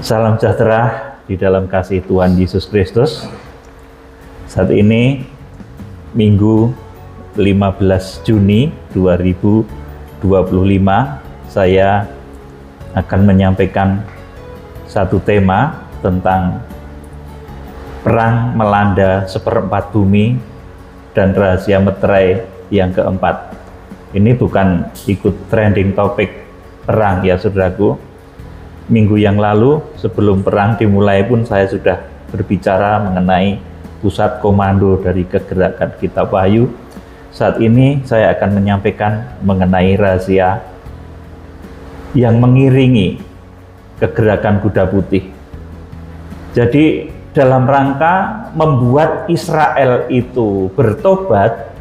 Salam sejahtera di dalam kasih Tuhan Yesus Kristus. Saat ini Minggu 15 Juni 2025, saya akan menyampaikan satu tema tentang perang melanda seperempat bumi dan rahasia meterai yang keempat. Ini bukan ikut trending topik perang ya saudaraku. Minggu yang lalu sebelum perang dimulai pun saya sudah berbicara mengenai pusat komando dari kegerakan Kitab Wahyu. Saat ini saya akan menyampaikan mengenai rahasia yang mengiringi kegerakan kuda putih. Jadi dalam rangka membuat Israel itu bertobat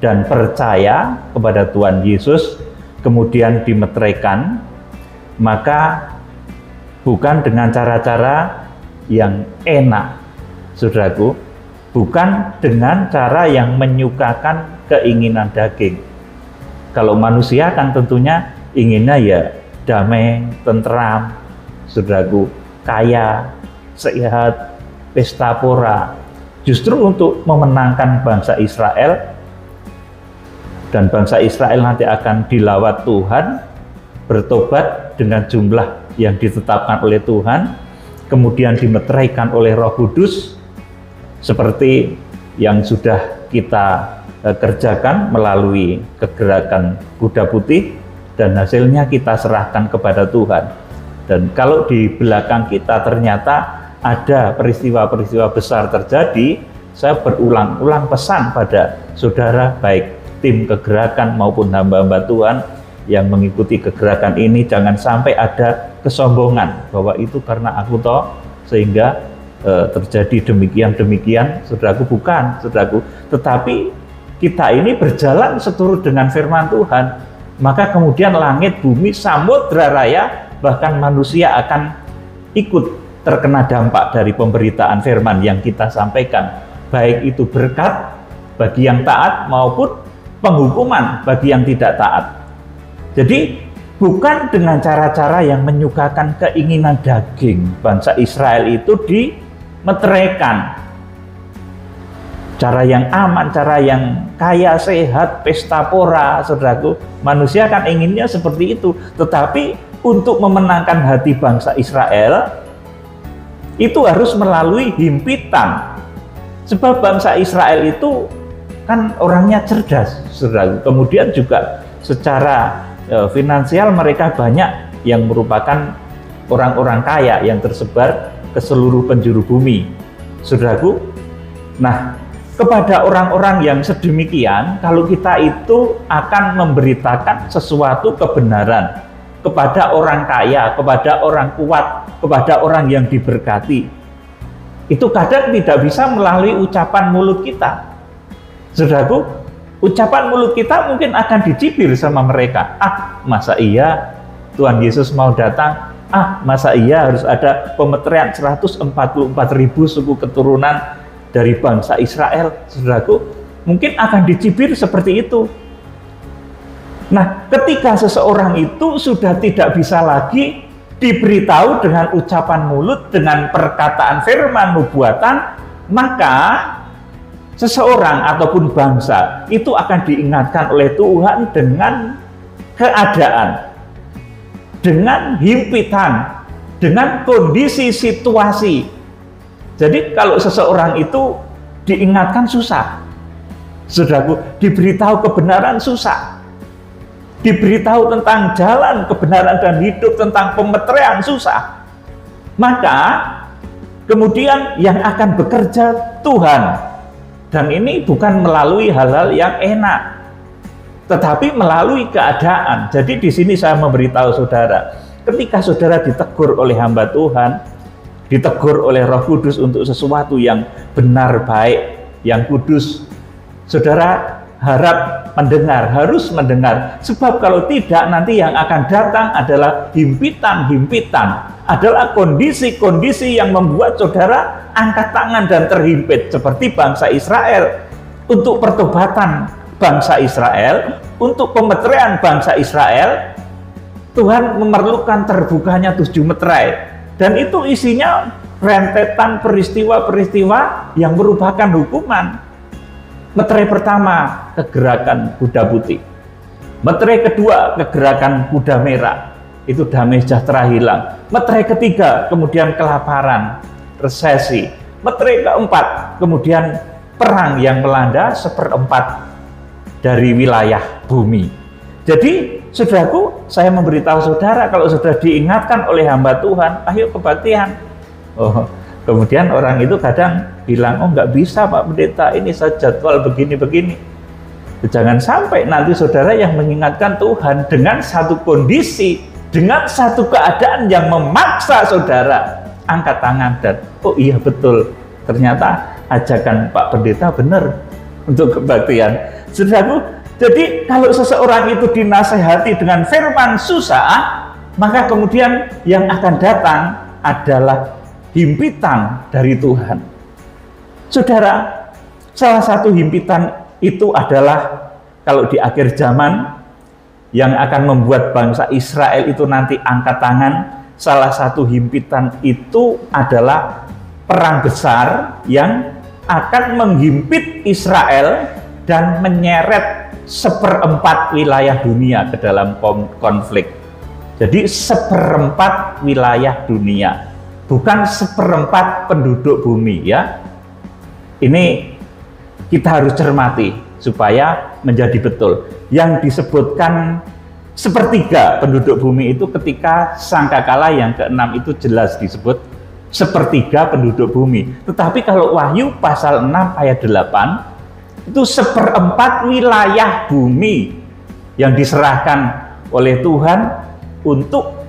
dan percaya kepada Tuhan Yesus, kemudian dimeteraikan, maka bukan dengan cara-cara yang enak, saudaraku, bukan dengan cara yang menyukakan keinginan daging. Kalau manusia kan tentunya inginnya ya damai, tentram, saudaraku, kaya, sehat, pesta pora. Justru untuk memenangkan bangsa Israel, dan bangsa Israel nanti akan dilawat Tuhan, bertobat dengan jumlah yang ditetapkan oleh Tuhan, kemudian dimeteraikan oleh Roh Kudus, seperti yang sudah kita kerjakan melalui kegerakan kuda putih, dan hasilnya kita serahkan kepada Tuhan. Dan kalau di belakang kita ternyata ada peristiwa-peristiwa besar terjadi, saya berulang-ulang pesan pada saudara, baik tim kegerakan maupun hamba-hamba Tuhan yang mengikuti kegerakan ini, jangan sampai ada kesombongan bahwa itu karena aku toh sehingga terjadi demikian, saudaraku. Bukan, saudaraku, tetapi kita ini berjalan seturut dengan firman Tuhan, maka kemudian langit, bumi, samudra raya, bahkan manusia akan ikut terkena dampak dari pemberitaan firman yang kita sampaikan, baik itu berkat bagi yang taat maupun penghukuman bagi yang tidak taat. Jadi bukan dengan cara-cara yang menyukakan keinginan daging, bangsa Israel itu dimeteraikan. Cara yang aman, cara yang kaya, sehat, pesta pora, saudaraku. Manusia kan inginnya seperti itu. Tetapi untuk memenangkan hati bangsa Israel, itu harus melalui himpitan. Sebab bangsa Israel itu kan orangnya cerdas, saudaraku. Kemudian juga secara finansial mereka banyak yang merupakan orang-orang kaya yang tersebar ke seluruh penjuru bumi, saudaraku. Nah, kepada orang-orang yang sedemikian, kalau kita itu akan memberitakan sesuatu kebenaran kepada orang kaya, kepada orang kuat, kepada orang yang diberkati, itu kadang tidak bisa melalui ucapan mulut kita, saudaraku. Ucapan mulut kita mungkin akan dicibir sama mereka. Masa iya Tuhan Yesus mau datang? Masa iya harus ada pemeteraian 144.000 suku keturunan dari bangsa Israel? Saudaraku, mungkin akan dicibir seperti itu. Nah, ketika seseorang itu sudah tidak bisa lagi diberitahu dengan ucapan mulut, dengan perkataan firman nubuatan, maka seseorang ataupun bangsa itu akan diingatkan oleh Tuhan dengan keadaan, dengan himpitan, dengan kondisi situasi. Jadi kalau seseorang itu diingatkan susah, saudaraku, diberitahu kebenaran susah, diberitahu tentang jalan kebenaran dan hidup, tentang pemeteraian susah, maka kemudian yang akan bekerja Tuhan. Dan ini bukan melalui hal-hal yang enak, tetapi melalui keadaan. Jadi di sini saya memberitahu saudara, ketika saudara ditegur oleh hamba Tuhan, ditegur oleh Roh Kudus untuk sesuatu yang benar, baik, yang kudus, saudara harap mendengar, harus mendengar. Sebab kalau tidak, nanti yang akan datang adalah himpitan-himpitan, adalah kondisi-kondisi yang membuat saudara angkat tangan dan terhimpit seperti bangsa Israel. Untuk pertobatan bangsa Israel, untuk pemeteraian bangsa Israel, Tuhan memerlukan terbukanya 7 meterai, dan itu isinya rentetan peristiwa-peristiwa yang merupakan hukuman. Meterai pertama, kegerakan kuda putih. Meterai kedua, kegerakan kuda merah. Itu damai sejahtera hilang. Meterai ketiga, kemudian kelaparan, resesi. Meterai keempat, kemudian perang yang melanda 1/4 dari wilayah bumi. Jadi, saudaraku, saya memberitahu saudara, kalau sudah diingatkan oleh hamba Tuhan, ayo kebaktian. Oh, kemudian orang itu kadang bilang, oh nggak bisa Pak Pendeta, ini saya jadwal begini-begini. Jangan sampai nanti saudara yang mengingatkan Tuhan dengan satu kondisi, dengan satu keadaan yang memaksa saudara angkat tangan dan, oh iya betul, ternyata ajakan Pak Pendeta benar untuk kebaktian. Saudaraku, jadi kalau seseorang itu dinasehati dengan firman susah, maka kemudian yang akan datang adalah himpitan dari Tuhan. Saudara, salah satu himpitan itu adalah kalau di akhir zaman yang akan membuat bangsa Israel itu nanti angkat tangan, salah satu himpitan itu adalah perang besar yang akan menghimpit Israel dan menyeret 1/4 wilayah dunia ke dalam konflik. Jadi 1/4 wilayah dunia, bukan 1/4 penduduk bumi ya. Ini kita harus cermati supaya menjadi betul. Yang disebutkan 1/3 penduduk bumi itu ketika sangkakala yang ke-6 itu jelas disebut 1/3 penduduk bumi. Tetapi kalau Wahyu pasal 6 ayat 8 itu 1/4 wilayah bumi yang diserahkan oleh Tuhan untuk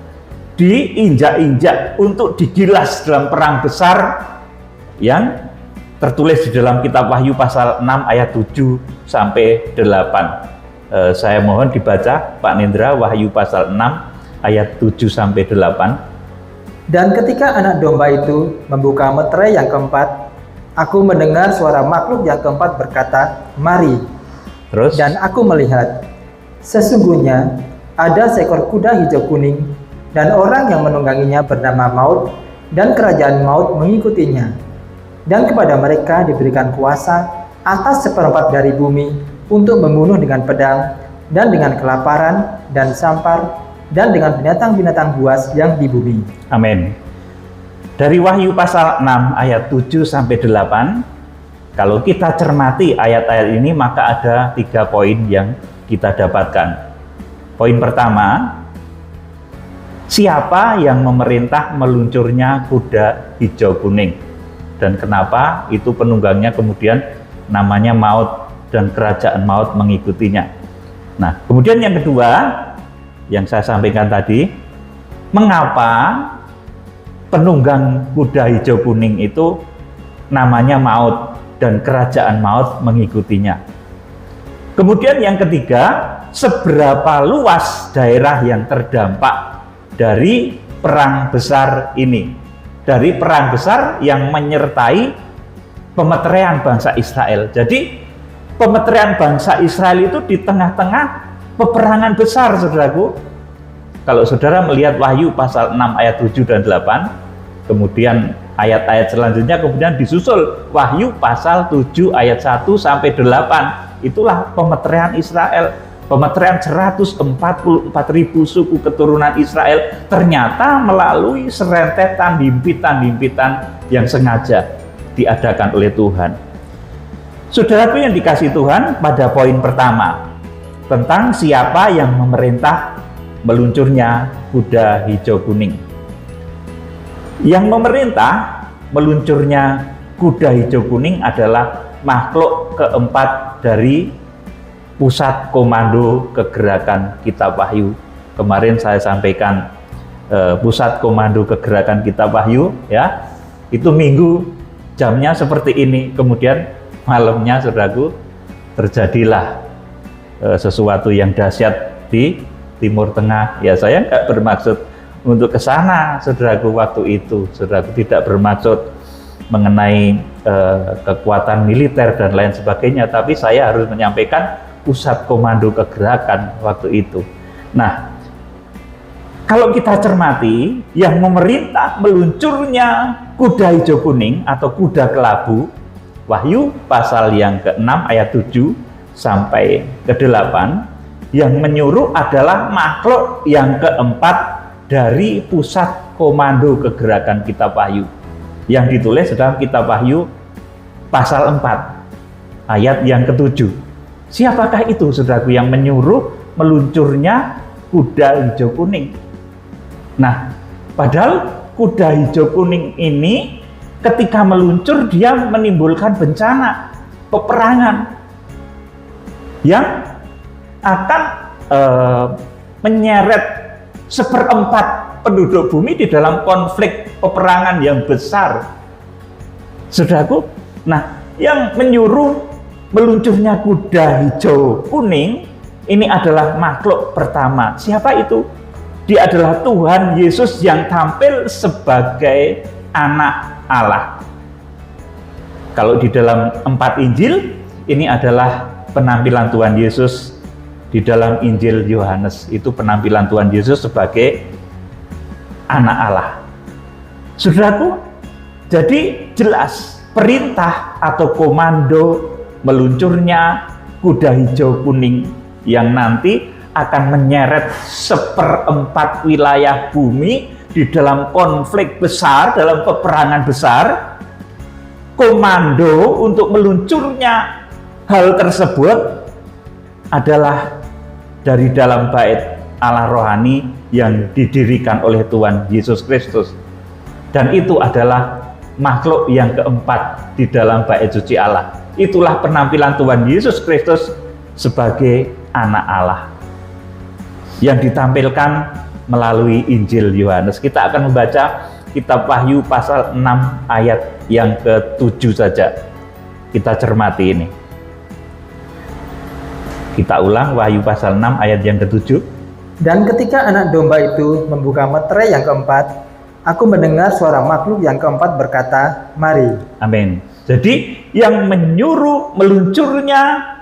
diinjak-injak, untuk digilas dalam perang besar yang tertulis di dalam kitab Wahyu pasal 6 ayat 7 sampai 8. Saya mohon dibaca Pak Nindra, Wahyu pasal 6 ayat 7 sampai 8. Dan ketika anak domba itu membuka meterai yang keempat, aku mendengar suara makhluk yang keempat berkata, "Mari." Terus? Dan aku melihat, sesungguhnya ada seekor kuda hijau kuning, dan orang yang menungganginya bernama Maut, dan kerajaan Maut mengikutinya. Dan kepada mereka diberikan kuasa atas 1/4 dari bumi untuk membunuh dengan pedang, dan dengan kelaparan, dan sampar, dan dengan binatang-binatang buas yang di bumi. Amin. Dari Wahyu pasal 6 ayat 7 sampai 8, kalau kita cermati ayat-ayat ini maka ada 3 poin yang kita dapatkan. Poin pertama, siapa yang memerintah meluncurnya kuda hijau kuning? Dan kenapa itu penunggangnya kemudian namanya Maut dan kerajaan Maut mengikutinya. Nah, kemudian yang kedua yang saya sampaikan tadi, mengapa penunggang kuda hijau kuning itu namanya Maut dan kerajaan Maut mengikutinya. Kemudian yang ketiga, seberapa luas daerah yang terdampak dari perang besar ini, dari perang besar yang menyertai pemeteraian bangsa Israel. Jadi pemeteraian bangsa Israel itu di tengah-tengah peperangan besar, saudaraku. Kalau saudara melihat Wahyu pasal 6 ayat 7 dan 8, kemudian ayat-ayat selanjutnya kemudian disusul Wahyu pasal 7 ayat 1 sampai 8. Itulah pemeteraian Israel, pemeteraian 144.000 suku keturunan Israel ternyata melalui serentetan himpitan-himpitan yang sengaja diadakan oleh Tuhan. Saudaraku yang dikasihi Tuhan, pada poin pertama tentang siapa yang memerintah meluncurnya kuda hijau kuning. Yang memerintah meluncurnya kuda hijau kuning adalah makhluk keempat dari pusat komando kegerakan Kitab Wahyu. Kemarin saya sampaikan pusat komando kegerakan Kitab Wahyu ya. Itu minggu jamnya seperti ini, kemudian malamnya saudaraku terjadilah sesuatu yang dahsyat di Timur Tengah. Ya, saya nggak bermaksud untuk ke sana saudaraku waktu itu. Saudaraku tidak bermaksud mengenai kekuatan militer dan lain sebagainya, tapi saya harus menyampaikan pusat komando kegerakan waktu itu. Nah, Kalau kita cermati, yang memerintah meluncurnya kuda hijau kuning atau kuda kelabu, Wahyu pasal yang ke-6 ayat 7 sampai ke-8, yang menyuruh adalah makhluk yang keempat dari pusat komando kegerakan kitab Wahyu, yang ditulis dalam kitab Wahyu pasal 4 ayat yang ke-7. Siapakah itu, saudaraku, yang menyuruh meluncurnya kuda hijau kuning? Nah, padahal kuda hijau kuning ini ketika meluncur dia menimbulkan bencana, peperangan yang akan menyeret seperempat penduduk bumi di dalam konflik peperangan yang besar. Saudaraku, nah, yang menyuruh meluncurnya kuda hijau kuning ini adalah makhluk pertama. Siapa itu? Dia adalah Tuhan Yesus yang tampil sebagai anak Allah. Kalau di dalam 4 Injil, ini adalah penampilan Tuhan Yesus. Di dalam Injil Yohanes itu penampilan Tuhan Yesus sebagai anak Allah. Saudaraku, jadi jelas perintah atau komando meluncurnya kuda hijau kuning yang nanti akan menyeret seperempat wilayah bumi di dalam konflik besar, dalam peperangan besar. Komando untuk meluncurnya hal tersebut adalah dari dalam bait Allah rohani yang didirikan oleh Tuhan Yesus Kristus, dan itu adalah makhluk yang keempat di dalam bait suci Allah. Itulah penampilan Tuhan Yesus Kristus sebagai anak Allah yang ditampilkan melalui Injil Yohanes. Kita akan membaca kitab Wahyu pasal 6 ayat yang ke-7 saja. Kita cermati ini. Kita ulang Wahyu pasal 6 ayat yang ke-7. Dan ketika anak domba itu membuka meterai yang keempat, aku mendengar suara makhluk yang keempat berkata, "Mari." Amin. Jadi yang menyuruh meluncurnya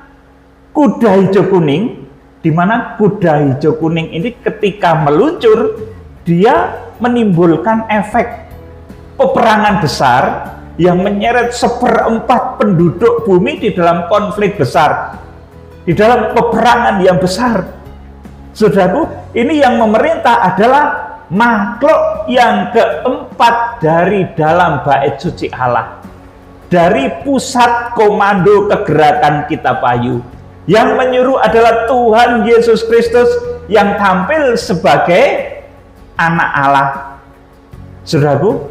kuda hijau kuning, di mana kuda hijau kuning ini ketika meluncur dia menimbulkan efek peperangan besar yang menyeret seperempat penduduk bumi di dalam konflik besar, di dalam peperangan yang besar. Saudaraku, ini yang memerintah adalah makhluk yang keempat dari dalam bait suci Allah, dari pusat komando kegerakan kitab Wahyu. Yang menyuruh adalah Tuhan Yesus Kristus yang tampil sebagai anak Allah. Saudaraku,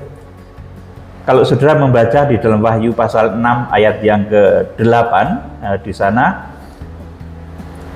kalau saudara membaca di dalam Wahyu pasal 6 ayat yang ke-8, di sana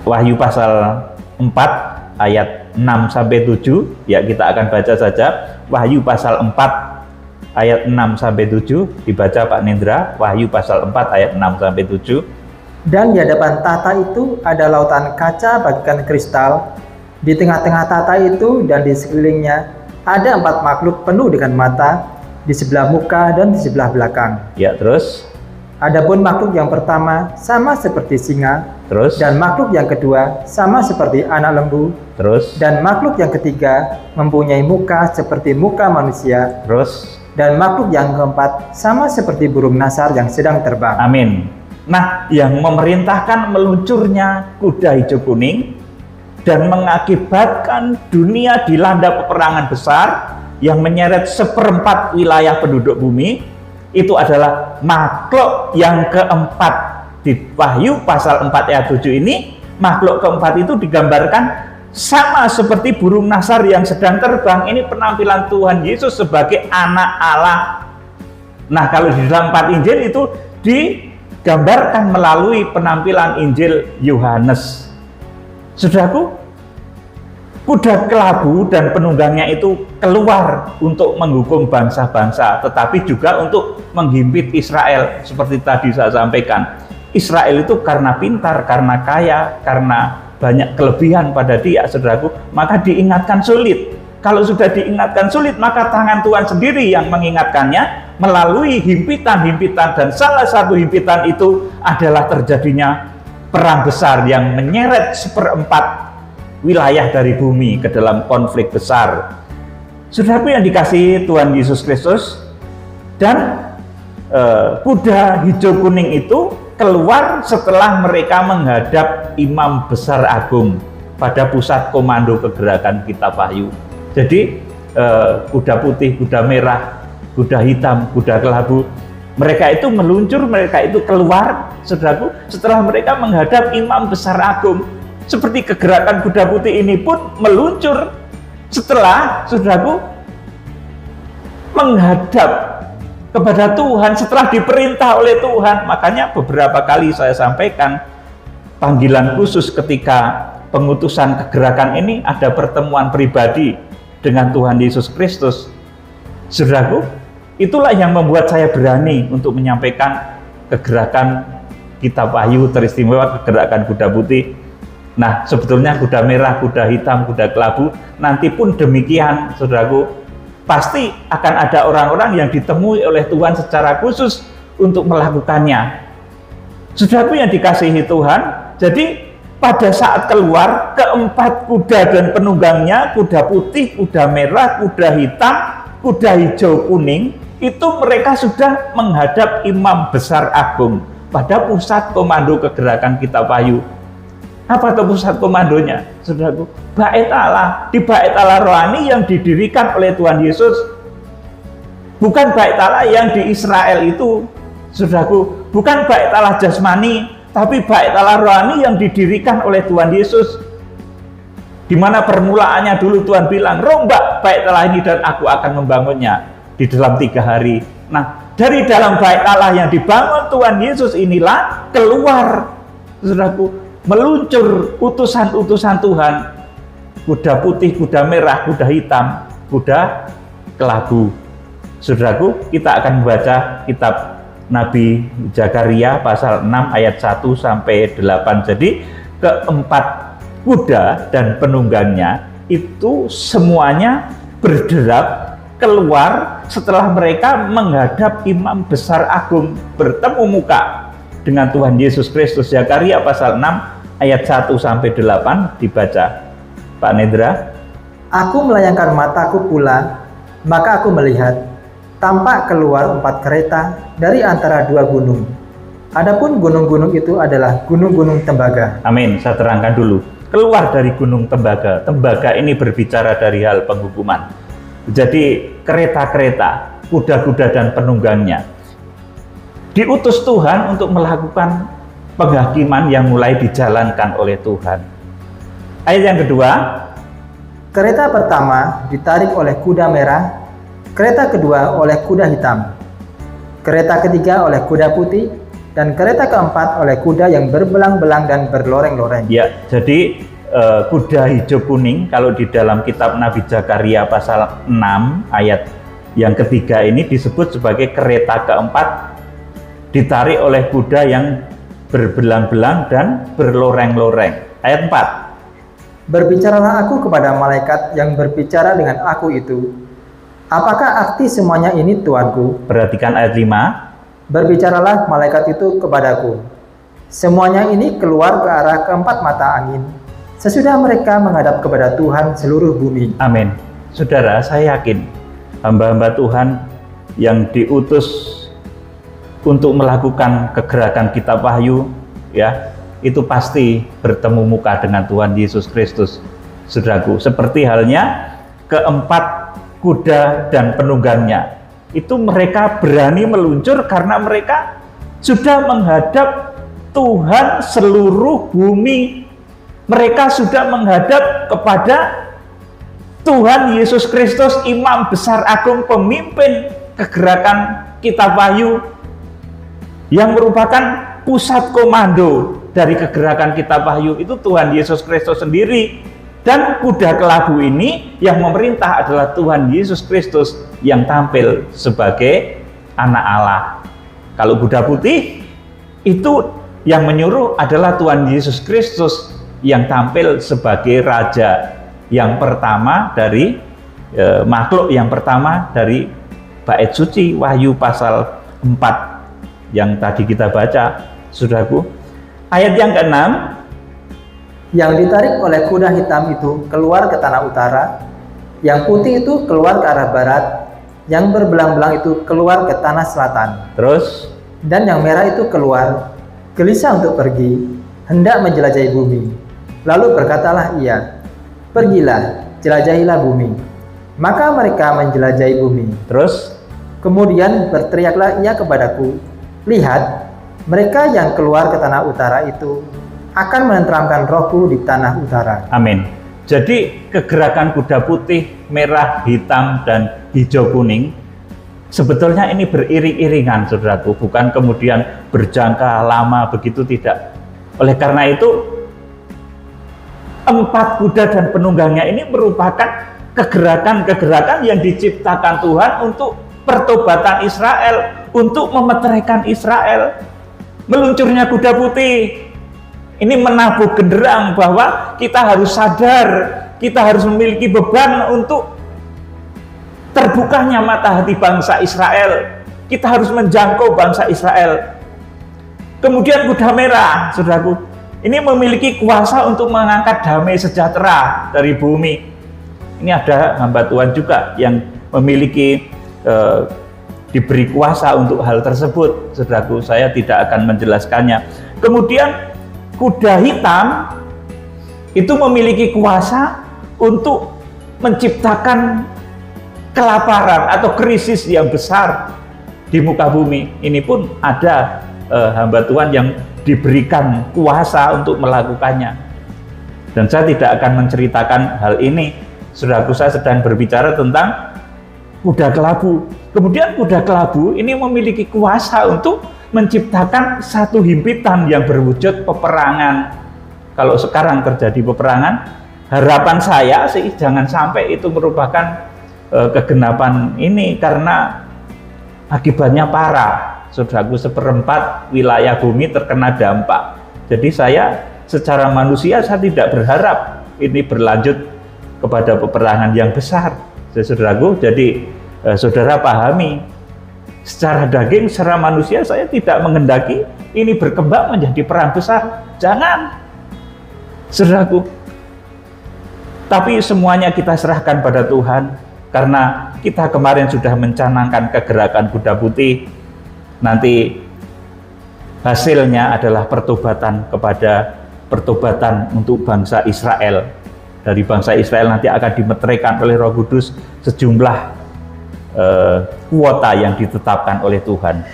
Wahyu pasal 4 ayat 6 sampai 7, ya kita akan baca saja. Wahyu pasal 4 ayat 6 sampai 7 dibaca Pak Nindra. Wahyu pasal 4 ayat 6 sampai 7. Dan di hadapan tahta itu ada lautan kaca bagikan kristal. Di tengah-tengah tahta itu dan di sekelilingnya ada 4 makhluk penuh dengan mata di sebelah muka dan di sebelah belakang. Ya, terus. Adapun makhluk yang pertama sama seperti singa. Terus. Dan makhluk yang kedua sama seperti anak lembu. Terus. Dan makhluk yang ketiga mempunyai muka seperti muka manusia. Terus. Dan makhluk yang keempat sama seperti burung nasar yang sedang terbang. Amin. Nah, yang memerintahkan meluncurnya kuda hijau kuning dan mengakibatkan dunia dilanda peperangan besar yang menyeret seperempat wilayah penduduk bumi, itu adalah makhluk yang keempat. Di Wahyu pasal 4 ayat 7 ini, makhluk keempat itu digambarkan sama seperti burung nasar yang sedang terbang. Ini penampilan Tuhan Yesus sebagai anak Allah. Nah, kalau di dalam 4 Injil itu digambarkan melalui penampilan Injil Yohanes. Saudaraku, kuda kelabu dan penunggangnya itu keluar untuk menghukum bangsa-bangsa, tetapi juga untuk menghimpit Israel. Seperti tadi saya sampaikan, Israel itu karena pintar, karena kaya, karena banyak kelebihan pada dia, saudaraku, maka diingatkan sulit. Kalau sudah diingatkan sulit, maka tangan Tuhan sendiri yang mengingatkannya melalui himpitan-himpitan, dan salah satu himpitan itu adalah terjadinya perang besar yang menyeret seperempat wilayah dari bumi ke dalam konflik besar. Saudaraku yang dikasihi Tuhan Yesus Kristus, dan kuda hijau kuning itu keluar setelah mereka menghadap imam besar agung pada pusat komando kegerakan Kitab Wahyu. Jadi kuda putih, kuda merah, kuda hitam, kuda kelabu, mereka itu meluncur, mereka itu keluar, saudaraku, setelah mereka menghadap imam besar agung. Seperti kegerakan kuda putih ini pun meluncur setelah, saudaraku, menghadap kepada Tuhan, setelah diperintah oleh Tuhan. Makanya beberapa kali saya sampaikan, panggilan khusus ketika pengutusan kegerakan ini ada pertemuan pribadi dengan Tuhan Yesus Kristus. Saudaraku, itulah yang membuat saya berani untuk menyampaikan kegerakan Kitab Wahyu teristimewa, kegerakan kuda putih. Nah, sebetulnya kuda merah, kuda hitam, kuda kelabu, nanti pun demikian, saudaraku. Pasti akan ada orang-orang yang ditemui oleh Tuhan secara khusus untuk melakukannya. Saudaraku yang dikasihi Tuhan, jadi pada saat keluar, keempat kuda dan penunggangnya, kuda putih, kuda merah, kuda hitam, kuda hijau kuning, itu mereka sudah menghadap imam besar agung pada pusat komando kegerakan Kitab Wahyu. Apa itu pusat komandonya? Saudaraku, Bait Allah. Di Bait Allah rohani yang didirikan oleh Tuhan Yesus. Bukan Bait Allah yang di Israel itu, saudaraku. Bukan Bait Allah jasmani, tapi Bait Allah rohani yang didirikan oleh Tuhan Yesus. Di mana permulaannya dulu Tuhan bilang, rombak Bait Allah ini dan aku akan membangunnya di dalam 3 hari. Nah, dari dalam Bait Allah yang dibangun Tuhan Yesus inilah keluar, saudaraku, meluncur utusan-utusan Tuhan. Kuda putih, kuda merah, kuda hitam, kuda kelabu. Saudaraku, kita akan membaca kitab Nabi Zakaria pasal 6 ayat 1 sampai 8. Jadi keempat kuda dan penunggangnya itu semuanya berderap keluar setelah mereka menghadap imam besar agung, bertemu muka dengan Tuhan Yesus Kristus. Zakaria pasal 6 ayat 1 sampai 8 dibaca. Pak Nedra. Aku melayangkan mataku pula, maka aku melihat tampak keluar 4 kereta dari antara 2 gunung. Adapun gunung-gunung itu adalah gunung-gunung tembaga. Amin. Saya terangkan dulu. Keluar dari gunung tembaga. Tembaga ini berbicara dari hal penghukuman. Jadi kereta-kereta, kuda-kuda dan penunggangnya diutus Tuhan untuk melakukan penghakiman yang mulai dijalankan oleh Tuhan. Ayat yang kedua, kereta pertama ditarik oleh kuda merah, kereta kedua oleh kuda hitam, kereta ketiga oleh kuda putih, dan kereta keempat oleh kuda yang berbelang-belang dan berloreng-loreng. Ya, jadi kuda hijau kuning kalau di dalam kitab Nabi Zakaria pasal 6 ayat yang ketiga ini disebut sebagai kereta keempat ditarik oleh kuda yang berbelang-belang dan berloreng-loreng. Ayat 4. Berbicaralah aku kepada malaikat yang berbicara dengan aku itu. Apakah arti semuanya ini, Tuanku? Perhatikan ayat 5. Berbicaralah malaikat itu kepadaku. Semuanya ini keluar ke arah keempat mata angin, sesudah mereka menghadap kepada Tuhan seluruh bumi. Amin. Saudara, saya yakin hamba-hamba Tuhan yang diutus untuk melakukan kegerakan Kitab Wahyu, ya, itu pasti bertemu muka dengan Tuhan Yesus Kristus. Saudaraku, seperti halnya keempat kuda dan penunggangnya, itu mereka berani meluncur karena mereka sudah menghadap Tuhan seluruh bumi. Mereka sudah menghadap kepada Tuhan Yesus Kristus, imam besar agung, pemimpin kegerakan Kitab Wahyu, yang merupakan pusat komando dari kegerakan Kitab Wahyu itu Tuhan Yesus Kristus sendiri. Dan kuda kelabu ini yang memerintah adalah Tuhan Yesus Kristus yang tampil sebagai anak Allah. Kalau kuda putih itu yang menyuruh adalah Tuhan Yesus Kristus yang tampil sebagai raja yang pertama dari makhluk yang pertama dari bait suci Wahyu pasal 4 yang tadi kita baca, saudaraku. Ayat yang ke-6, Yang ditarik oleh kuda hitam itu keluar ke tanah utara, yang putih itu keluar ke arah barat, yang berbelang-belang itu keluar ke tanah selatan. Terus, Dan yang merah itu keluar, gelisah untuk pergi, hendak menjelajahi bumi. Lalu berkatalah ia, "Pergilah, jelajahilah bumi." Maka mereka menjelajahi bumi. terus, Kemudian berteriaklah ia kepadaku, "Lihat, mereka yang keluar ke tanah utara itu akan menenteramkan rohku di tanah utara." amin. Jadi kegerakan kuda putih, merah, hitam, dan hijau kuning sebetulnya ini beriring-iringan, saudaraku, bukan kemudian berjangka lama begitu, tidak. Oleh karena itu, 4 kuda dan penunggangnya ini merupakan kegerakan-kegerakan yang diciptakan Tuhan untuk pertobatan Israel, untuk memeteraikan Israel. Meluncurnya kuda putih ini menabuh genderang bahwa kita harus sadar, kita harus memiliki beban untuk terbukanya mata hati bangsa Israel. Kita harus menjangkau bangsa Israel. Kemudian kuda merah, saudaraku, ini memiliki kuasa untuk mengangkat damai sejahtera dari bumi. Ini ada hamba Tuhan juga yang memiliki diberi kuasa untuk hal tersebut, saudaraku. Saya tidak akan menjelaskannya. Kemudian kuda hitam itu memiliki kuasa untuk menciptakan kelaparan atau krisis yang besar di muka bumi. Ini pun ada hamba Tuhan yang diberikan kuasa untuk melakukannya. Dan saya tidak akan menceritakan hal ini, saudaraku. Saya sedang berbicara tentang kuda kelabu. Kemudian kuda kelabu ini memiliki kuasa untuk menciptakan satu himpitan yang berwujud peperangan. Kalau sekarang terjadi peperangan, harapan saya sih jangan sampai itu merupakan kegenapan ini, karena akibatnya parah, saudaraku. 1/4 wilayah bumi terkena dampak. Jadi saya secara manusia saya tidak berharap ini berlanjut kepada peperangan yang besar, saudaraku. Jadi saudara pahami, secara daging, secara manusia saya tidak menghendaki ini berkembang menjadi perang besar. Jangan, saudaraku. Tapi semuanya kita serahkan pada Tuhan, karena kita kemarin sudah mencanangkan kegerakan kuda putih. Nanti hasilnya adalah pertobatan untuk bangsa Israel. Dari bangsa Israel nanti akan dimeteraikan oleh Roh Kudus sejumlah kuota yang ditetapkan oleh Tuhan.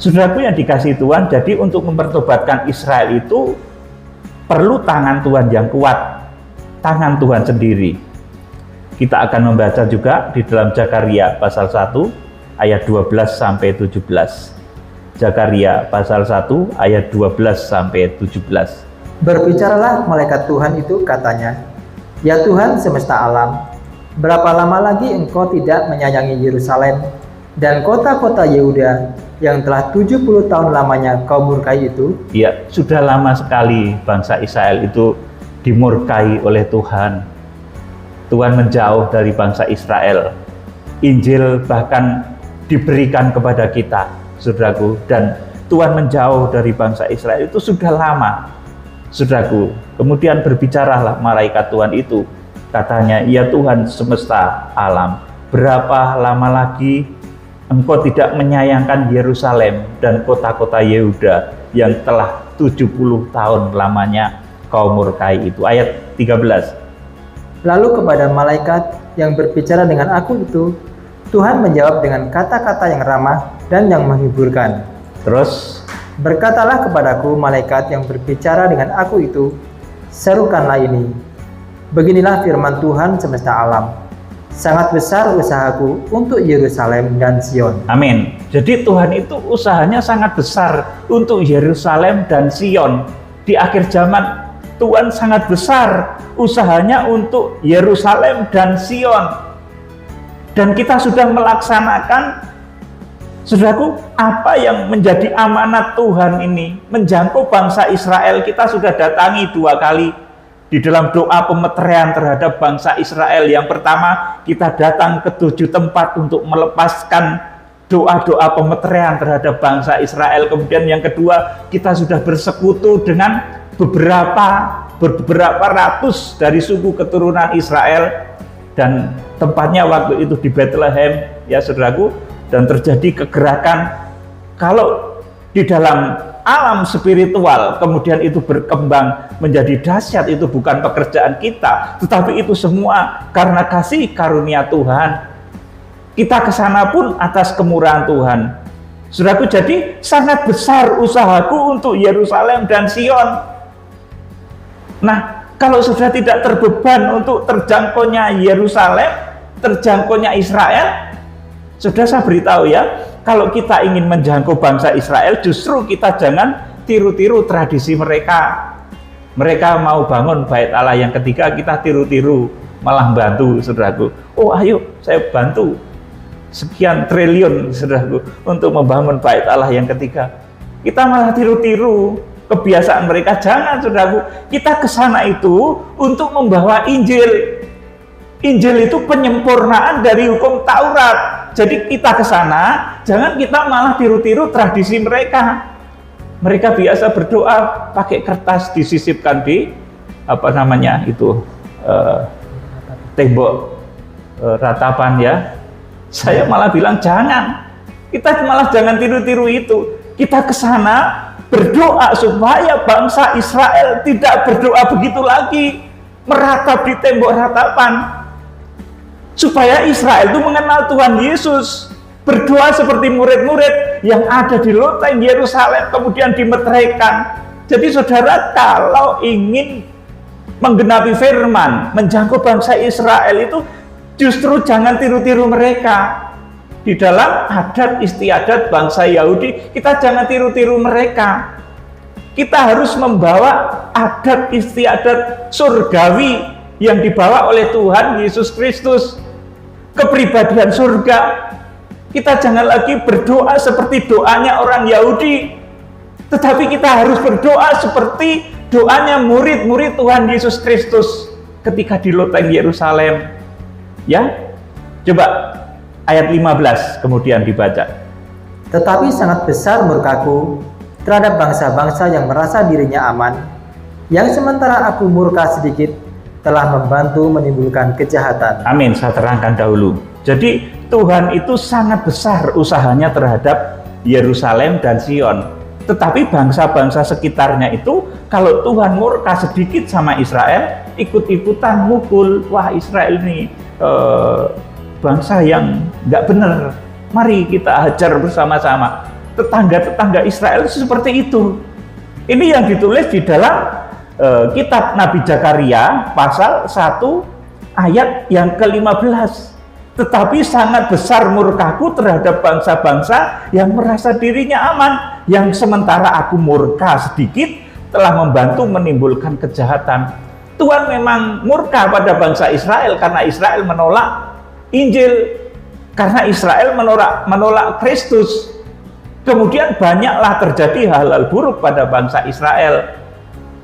Saudaraku yang dikasihi Tuhan, jadi untuk mempertobatkan Israel itu perlu tangan Tuhan yang kuat, tangan Tuhan sendiri. Kita akan membaca juga di dalam Zakaria pasal 1 ayat 12 sampai 17. Zakaria pasal 1 ayat 12 sampai 17. Berbicaralah malaikat Tuhan itu, katanya, "Ya Tuhan semesta alam, berapa lama lagi Engkau tidak menyayangi Yerusalem dan kota-kota Yehuda yang telah 70 tahun lamanya Kau murkai itu?" Ya, sudah lama sekali bangsa Israel itu dimurkai oleh Tuhan. Tuhan menjauh dari bangsa Israel. Injil bahkan diberikan kepada kita, saudaraku, dan Tuhan menjauh dari bangsa Israel itu sudah lama, saudaraku. Kemudian berbicaralah malaikat Tuhan itu, katanya, "Ya Tuhan semesta alam, berapa lama lagi Engkau tidak menyayangkan Yerusalem dan kota-kota Yehuda yang telah 70 tahun lamanya Kau murkai itu?" Ayat 13. Lalu kepada malaikat yang berbicara dengan aku itu, Tuhan menjawab dengan kata-kata yang ramah dan yang menghiburkan. Terus, Berkatalah kepadaku malaikat yang berbicara dengan aku itu, "Serukanlah ini. Beginilah firman Tuhan semesta alam. Sangat besar usahaku untuk Yerusalem dan Sion." amin. Jadi Tuhan itu usahanya sangat besar untuk Yerusalem dan Sion. Di akhir zaman Tuhan sangat besar usahanya untuk Yerusalem dan Sion. Dan kita sudah melaksanakan, saudaraku, apa yang menjadi amanat Tuhan ini, menjangkau bangsa Israel. Kita sudah datangi 2 kali di dalam doa pemeteraian terhadap bangsa Israel. Yang pertama, kita datang ke 7 tempat untuk melepaskan doa-doa pemeteraian terhadap bangsa Israel. Kemudian yang kedua, kita sudah bersekutu dengan beberapa beberapa ratus dari suku keturunan Israel, dan tempatnya waktu itu di Bethlehem, ya saudaraku. Dan terjadi kegerakan. Kalau di dalam alam spiritual kemudian itu berkembang menjadi dahsyat, itu bukan pekerjaan kita, tetapi itu semua karena kasih karunia Tuhan. Kita ke sana pun atas kemurahan Tuhan. Saudaraku, jadi sangat besar usahaku untuk Yerusalem dan Sion. Nah, kalau sudah tidak terbeban untuk terjangkaunya Yerusalem, terjangkaunya Israel, sudah saya beritahu ya, kalau kita ingin menjangkau bangsa Israel, justru kita jangan tiru-tiru tradisi mereka. Mereka mau bangun bait Allah yang ketiga, kita tiru-tiru, malah bantu, saudaraku. Oh ayo, saya bantu sekian triliun, saudaraku, untuk membangun bait Allah yang ketiga. Kita malah tiru-tiru kebiasaan mereka. Jangan, saudaraku. Kita ke sana itu untuk membawa Injil. Injil itu penyempurnaan dari hukum Taurat. Jadi kita ke sana, jangan kita malah tiru-tiru tradisi mereka. Mereka biasa berdoa pakai kertas disisipkan di tembok ratapan, ya. Saya malah bilang jangan. Kita malah jangan tiru-tiru itu. Kita ke sana berdoa supaya bangsa Israel tidak berdoa begitu lagi, meratap di tembok ratapan. Supaya Israel itu mengenal Tuhan Yesus, berdoa seperti murid-murid yang ada di loteng Yerusalem kemudian dimeteraikan. Jadi saudara, kalau ingin menggenapi firman, menjangkau bangsa Israel itu justru jangan tiru-tiru mereka. Di dalam adat istiadat bangsa Yahudi, kita jangan tiru-tiru mereka. Kita harus membawa adat istiadat surgawi yang dibawa oleh Tuhan Yesus Kristus, kepribadian surga. Kita jangan lagi berdoa seperti doanya orang Yahudi, tetapi kita harus berdoa seperti doanya murid-murid Tuhan Yesus Kristus ketika di loteng Yerusalem. Ya, coba ayat 15 kemudian dibaca. Tetapi sangat besar murkaku terhadap bangsa-bangsa yang merasa dirinya aman, yang sementara aku murka sedikit telah membantu menimbulkan kejahatan. Amin, saya terangkan dahulu. Jadi Tuhan itu sangat besar usahanya terhadap Yerusalem dan Sion. Tetapi bangsa-bangsa sekitarnya itu, kalau Tuhan murka sedikit sama Israel, ikut-ikutan mukul. Wah, Israel ini bangsa yang nggak benar, mari kita hajar bersama-sama. Tetangga-tetangga Israel seperti itu. Ini yang ditulis di dalam kitab Nabi Zakaria pasal 1 ayat yang ke-15. Tetapi sangat besar murkaku terhadap bangsa-bangsa yang merasa dirinya aman, yang sementara aku murka sedikit telah membantu menimbulkan kejahatan. Tuhan memang murka pada bangsa Israel karena Israel menolak Injil, karena Israel menolak Kristus. Kemudian banyaklah terjadi hal-hal buruk pada bangsa Israel,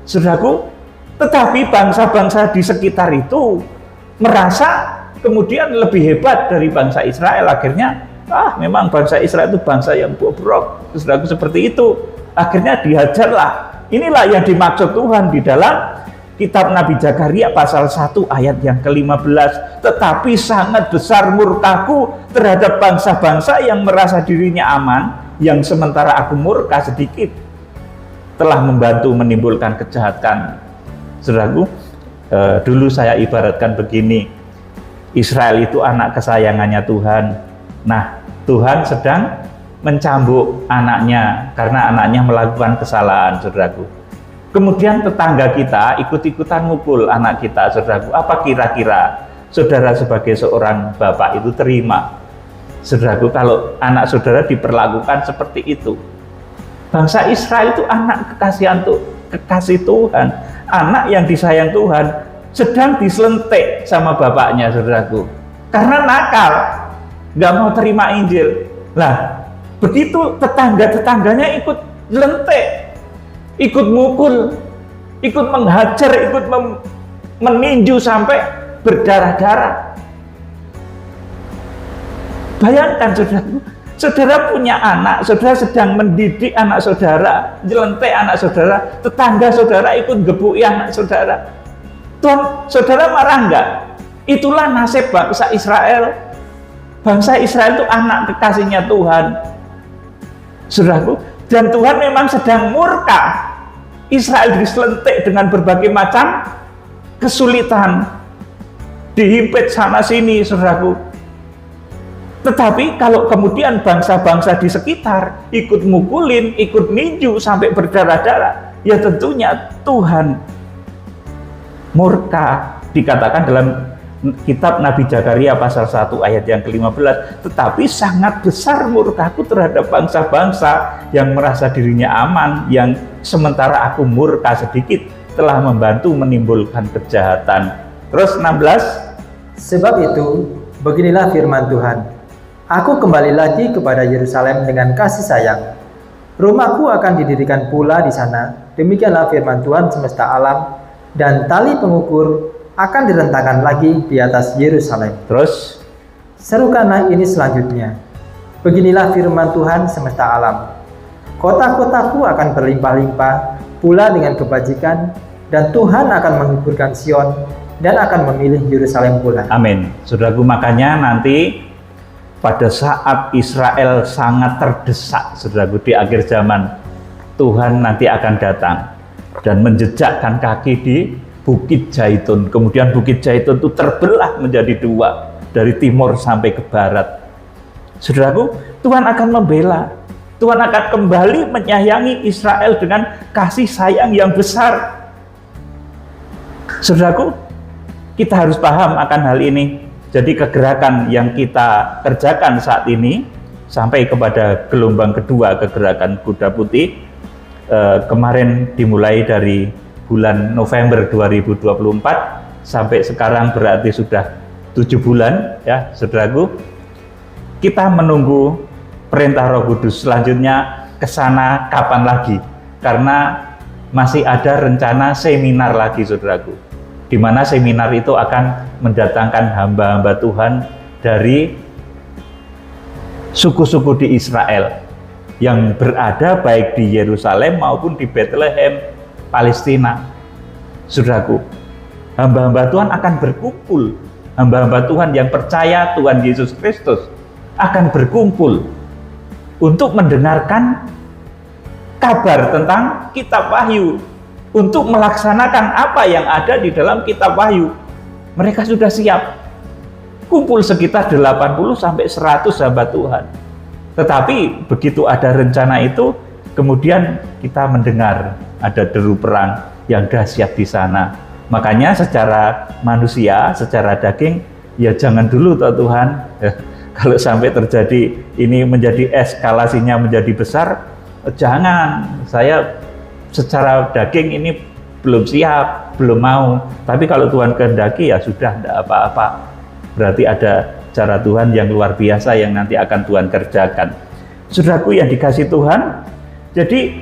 saudaraku. Tetapi bangsa-bangsa di sekitar itu merasa kemudian lebih hebat dari bangsa Israel. Akhirnya memang bangsa Israel itu bangsa yang bobrok, saudaraku, seperti itu. Akhirnya dihajarlah. Inilah yang dimaksud Tuhan di dalam kitab Nabi Zakaria pasal 1 ayat yang ke-15. Tetapi sangat besar murkaku terhadap bangsa-bangsa yang merasa dirinya aman, yang sementara aku murka sedikit telah membantu menimbulkan kejahatan. Saudaraku, dulu saya ibaratkan begini, Israel itu anak kesayangannya Tuhan. Nah, Tuhan sedang mencambuk anaknya karena anaknya melakukan kesalahan, saudaraku. Kemudian tetangga kita ikut-ikutan mukul anak kita, saudaraku. Apa kira-kira saudara sebagai seorang bapak itu terima, saudaraku, kalau anak saudara diperlakukan seperti itu? Bangsa Israel itu anak kekasih Tuhan, anak yang disayang Tuhan, sedang diselentik sama bapaknya, saudaraku, karena nakal, nggak mau terima Injil. Lah, begitu tetangga-tetangganya ikut lentik, ikut mukul, ikut menghajar, ikut meninju sampai berdarah-darah. Bayangkan, saudaraku, Saudara punya anak, saudara sedang mendidik anak saudara, nyelentek anak saudara, tetangga saudara ikut gebuki anak saudara. Tuhan, saudara marah enggak? Itulah nasib bangsa Israel. Bangsa Israel itu anak kekasihnya Tuhan. Saudaraku, dan Tuhan memang sedang murka. Israel diselentik dengan berbagai macam kesulitan, dihimpit sana sini, saudaraku. Tetapi kalau kemudian bangsa-bangsa di sekitar ikut mukulin, ikut ninju sampai berdarah-darah, ya tentunya Tuhan murka. Dikatakan dalam kitab Nabi Zakaria pasal 1 ayat yang ke-15, tetapi sangat besar murkaku terhadap bangsa-bangsa yang merasa dirinya aman, yang sementara aku murka sedikit telah membantu menimbulkan kejahatan. Terus 16, Sebab itu, beginilah firman Tuhan. Aku kembali lagi kepada Yerusalem dengan kasih sayang. Rumahku akan didirikan pula di sana. Demikianlah firman Tuhan semesta alam, dan tali pengukur akan direntangkan lagi di atas Yerusalem. terus Serukanlah ini selanjutnya. Beginilah firman Tuhan semesta alam. Kota-kotaku akan berlimpah-limpah pula dengan kebajikan, dan Tuhan akan menghiburkan Sion dan akan memilih Yerusalem pula. amin. Saudaraku, makanya nanti pada saat Israel sangat terdesak, saudaraku, di akhir zaman, Tuhan nanti akan datang dan menjejakkan kaki di Bukit Zaitun. Kemudian Bukit Zaitun itu terbelah menjadi dua, dari timur sampai ke barat. Saudaraku, Tuhan akan membela. Tuhan akan kembali menyayangi Israel dengan kasih sayang yang besar. Saudaraku, kita harus paham akan hal ini. Jadi kegerakan yang kita kerjakan saat ini sampai kepada gelombang kedua, kegerakan Kuda Putih, kemarin dimulai dari bulan November 2024 sampai sekarang berarti sudah 7 bulan ya, saudaraku. Kita menunggu perintah Roh Kudus selanjutnya ke sana kapan lagi, karena masih ada rencana seminar lagi, saudaraku, di mana seminar itu akan mendatangkan hamba-hamba Tuhan dari suku-suku di Israel yang berada baik di Yerusalem maupun di Bethlehem, Palestina. Saudaraku, hamba-hamba Tuhan akan berkumpul. Hamba-hamba Tuhan yang percaya Tuhan Yesus Kristus akan berkumpul untuk mendengarkan kabar tentang kitab Wahyu, untuk melaksanakan apa yang ada di dalam kitab Wahyu. Mereka sudah siap. Kumpul sekitar 80 sampai 100 hamba Tuhan. Tetapi begitu ada rencana itu, kemudian kita mendengar ada deru perang yang dahsyat di sana. Makanya secara manusia, secara daging, ya jangan dulu toh Tuhan. Kalau sampai terjadi ini menjadi eskalasinya menjadi besar, jangan. Saya secara daging ini belum siap, belum mau. Tapi kalau Tuhan kehendaki ya sudah, tidak apa-apa. Berarti ada cara Tuhan yang luar biasa yang nanti akan Tuhan kerjakan. Saudaraku yang dikasih Tuhan, jadi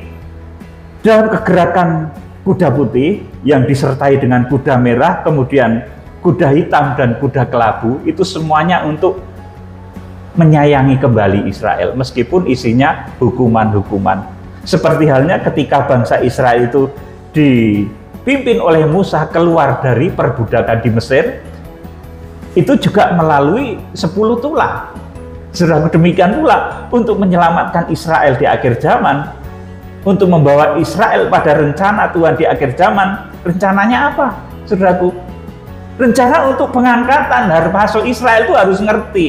dalam kegerakan kuda putih yang disertai dengan kuda merah, kemudian kuda hitam dan kuda kelabu, itu semuanya untuk menyayangi kembali Israel, meskipun isinya hukuman-hukuman. Seperti halnya ketika bangsa Israel itu dipimpin oleh Musa keluar dari perbudakan di Mesir, itu juga melalui 10 tulah. Saudara, demikian pula untuk menyelamatkan Israel di akhir zaman, untuk membawa Israel pada rencana Tuhan di akhir zaman. Rencananya apa, saudaraku? Rencana untuk pengangkatan harpaso Israel itu harus ngerti.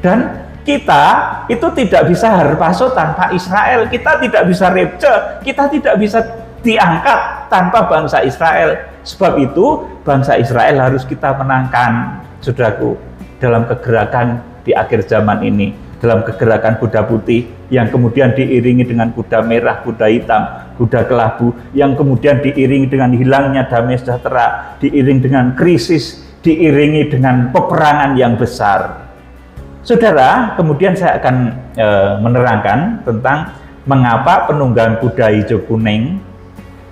Dan kita itu tidak bisa harpaso tanpa Israel, kita tidak bisa rapture, kita tidak bisa diangkat tanpa bangsa Israel. Sebab itu bangsa Israel harus kita menangkan, saudaraku, dalam kegerakan di akhir zaman ini, dalam kegerakan kuda putih yang kemudian diiringi dengan kuda merah, kuda hitam, kuda kelabu, yang kemudian diiringi dengan hilangnya damai sejahtera, diiringi dengan krisis, diiringi dengan peperangan yang besar. Saudara, kemudian saya akan menerangkan tentang mengapa penunggang kuda hijau kuning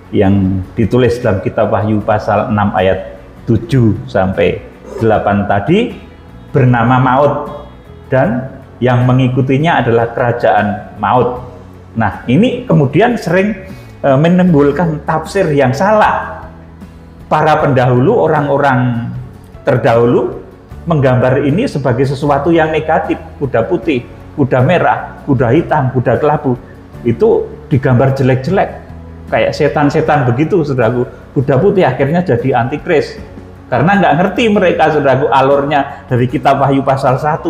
yang ditulis dalam kitab Wahyu pasal 6 ayat 7 sampai 8 tadi bernama Maut dan yang mengikutinya adalah kerajaan maut. Nah, ini kemudian sering menimbulkan tafsir yang salah. Para pendahulu, orang-orang terdahulu menggambar ini sebagai sesuatu yang negatif. Kuda putih, kuda merah, kuda hitam, kuda kelabu, itu digambar jelek-jelek, kayak setan-setan begitu, saudaraku. Kuda putih akhirnya jadi antikris, karena nggak ngerti mereka, saudaraku, alurnya dari kitab Wahyu pasal 1,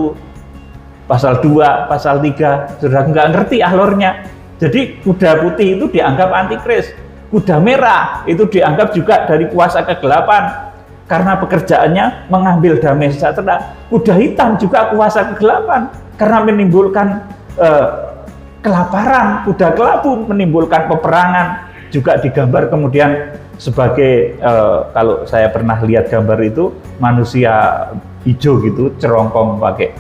pasal 2, pasal 3, saudaraku, nggak ngerti alurnya. Jadi kuda putih itu dianggap antikris, kuda merah itu dianggap juga dari kuasa kegelapan karena pekerjaannya mengambil damai sejahtera. Kuda hitam juga kuasa kegelapan karena menimbulkan kelaparan. Kuda kelabu menimbulkan peperangan, juga digambar kemudian sebagai kalau saya pernah lihat gambar itu, manusia hijau gitu, cerongkong pakai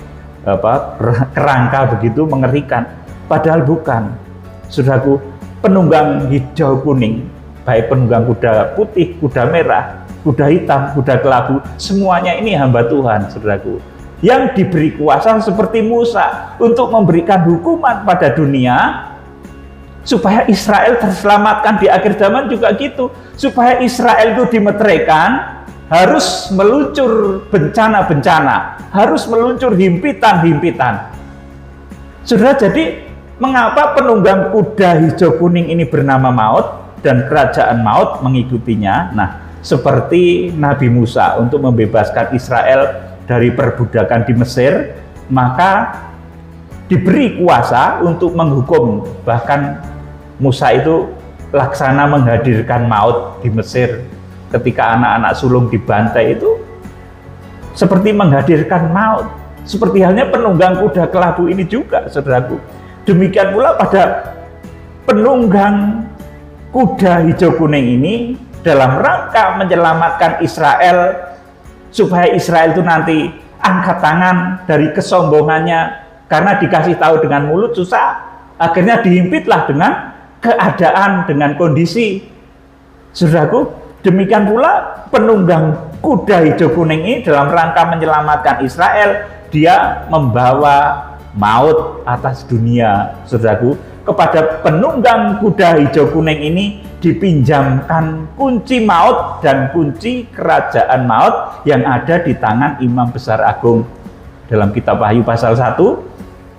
kerangka begitu, mengerikan. Padahal bukan. Saudaraku, penunggang hijau kuning, baik penunggang kuda putih, kuda merah, kuda hitam, kuda kelabu, semuanya ini hamba Tuhan, saudaraku, yang diberi kuasa seperti Musa untuk memberikan hukuman pada dunia supaya Israel terselamatkan. Di akhir zaman juga gitu, supaya Israel itu dimeteraikan, harus meluncur bencana-bencana, harus meluncur himpitan-himpitan. Saudara, jadi mengapa penunggang kuda hijau kuning ini bernama maut dan kerajaan maut mengikutinya? Nah, seperti Nabi Musa untuk membebaskan Israel dari perbudakan di Mesir, maka diberi kuasa untuk menghukum. Bahkan Musa itu laksana menghadirkan maut di Mesir ketika anak-anak sulung dibantai, itu seperti menghadirkan maut. Seperti halnya penunggang kuda kelabu ini juga, saudaraku. Demikian pula pada penunggang kuda hijau kuning ini dalam rangka menyelamatkan Israel, supaya Israel itu nanti angkat tangan dari kesombongannya karena dikasih tahu dengan mulut susah, akhirnya dihimpitlah dengan keadaan, dengan kondisi. Saudaraku, demikian pula penunggang kuda hijau kuning ini dalam rangka menyelamatkan Israel, dia membawa maut atas dunia. Saudaraku, kepada penunggang kuda hijau kuning ini dipinjamkan kunci maut dan kunci kerajaan maut yang ada di tangan Imam Besar Agung. Dalam kitab Wahyu pasal 1,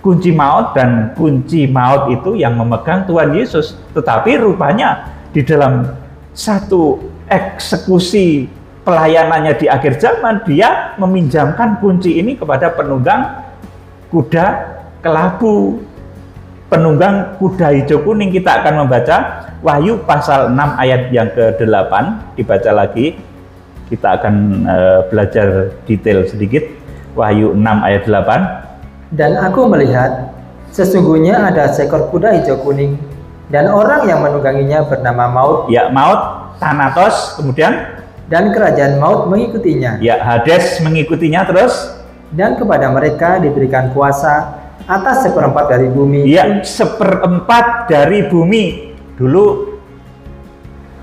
kunci maut dan kunci maut itu yang memegang Tuhan Yesus. Tetapi rupanya di dalam satu eksekusi pelayanannya di akhir zaman, dia meminjamkan kunci ini kepada penunggang kuda kelabu, penunggang kuda hijau kuning. Kita akan membaca Wahyu pasal 6 ayat yang ke-8, dibaca lagi. Kita akan belajar detail sedikit. Wahyu 6 ayat 8. Dan aku melihat, sesungguhnya ada seekor kuda hijau kuning, dan orang yang menungganginya bernama Maut. Ya, Maut, Thanatos, kemudian dan kerajaan maut mengikutinya. Ya, Hades mengikutinya terus. Dan kepada mereka diberikan kuasa atas 1/4 dari bumi. Ya, 1/4 dari bumi. Dulu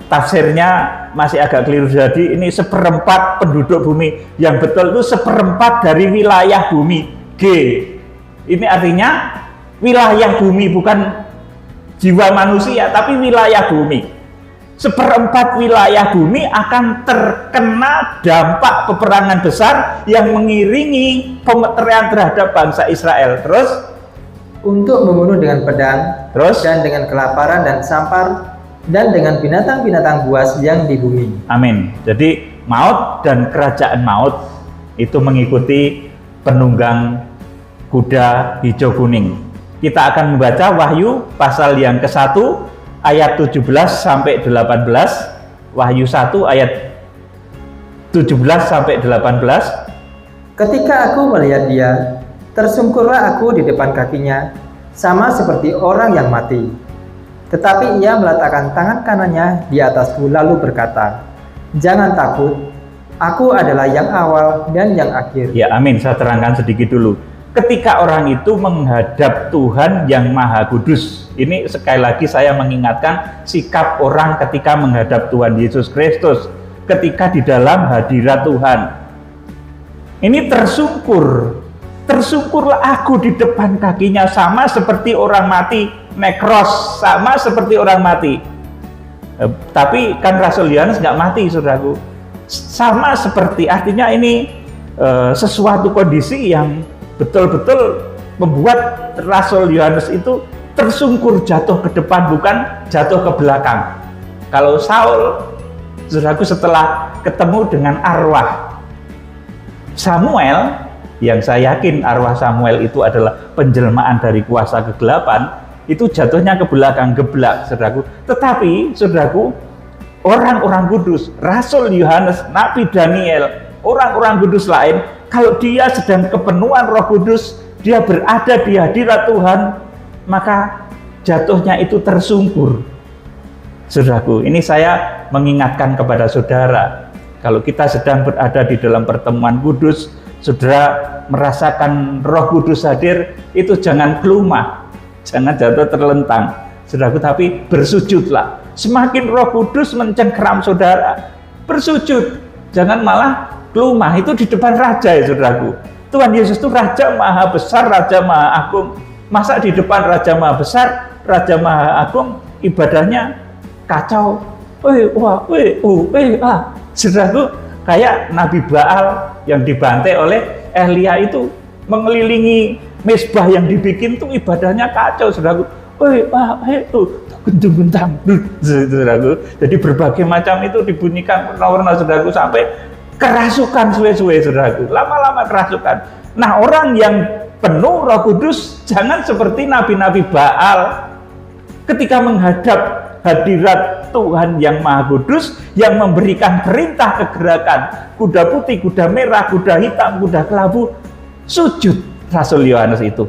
tafsirnya masih agak keliru, jadi ini 1/4 penduduk bumi. Yang betul itu 1/4 dari wilayah bumi. G. Ini artinya wilayah bumi, bukan jiwa manusia, tapi wilayah bumi. 1/4 wilayah bumi akan terkena dampak peperangan besar yang mengiringi pemeterian terhadap bangsa Israel. Terus untuk membunuh dengan pedang, terus dan dengan kelaparan dan sampar, dan dengan binatang-binatang buas yang di bumi. Amin. Jadi maut dan kerajaan maut itu mengikuti penunggang kuda hijau kuning. Kita akan membaca Wahyu pasal yang ke-1 ayat 17 sampai 18, Wahyu 1 ayat 17 sampai 18. Ketika aku melihat dia, tersungkurlah aku di depan kakinya, sama seperti orang yang mati. Tetapi ia meletakkan tangan kanannya di atasku lalu berkata, "Jangan takut, aku adalah yang awal dan yang akhir." Ya, amin. Saya terangkan sedikit dulu. Ketika orang itu menghadap Tuhan yang Maha Kudus, ini sekali lagi saya mengingatkan sikap orang ketika menghadap Tuhan Yesus Kristus, ketika di dalam hadirat Tuhan. Ini tersungkur tersungkurlah aku di depan kakinya, sama seperti orang mati, nekros, sama seperti orang mati. Tapi kan Rasul Yohanes nggak mati, saudaraku. Sama seperti, artinya ini sesuatu kondisi yang betul-betul membuat Rasul Yohanes itu tersungkur, jatuh ke depan, bukan jatuh ke belakang. Kalau Saul, saudaraku, setelah ketemu dengan arwah Samuel, yang saya yakin arwah Samuel itu adalah penjelmaan dari kuasa kegelapan, itu jatuhnya ke belakang, geblak, saudaraku. Tetapi, saudaraku, orang-orang kudus, Rasul Yohanes, Nabi Daniel, orang-orang kudus lain, kalau dia sedang kepenuhan Roh Kudus, dia berada di hadirat Tuhan, maka jatuhnya itu tersungkur. Saudaraku, ini saya mengingatkan kepada saudara, kalau kita sedang berada di dalam pertemuan kudus, saudara merasakan Roh Kudus hadir, itu jangan kelumah, jangan jatuh terlentang, saudaraku, tapi bersujudlah. Semakin Roh Kudus mencengkeram saudara, bersujud, jangan malah kelumah. Itu di depan Raja, ya saudaraku. Tuhan Yesus itu Raja Maha Besar, Raja Maha Agung. Masa di depan Raja Maha Besar, Raja Maha Agung, ibadahnya kacau, saudaraku, kayak Nabi Baal yang dibantai oleh Elia itu, mengelilingi mesbah yang dibikin tuh ibadahnya kacau, saudaraku. Gendung-gentang, saudaraku. Jadi berbagai macam itu dibunyikan warna-warna, saudaraku, sampai kerasukan suwe-suwe, saudaraku. Lama-lama kerasukan. Nah, orang yang penuh Roh Kudus jangan seperti nabi-nabi Baal ketika menghadap hadirat Tuhan yang Maha Kudus, yang memberikan perintah kegerakan kuda putih, kuda merah, kuda hitam, kuda kelabu, sujud Rasul Yohanes itu.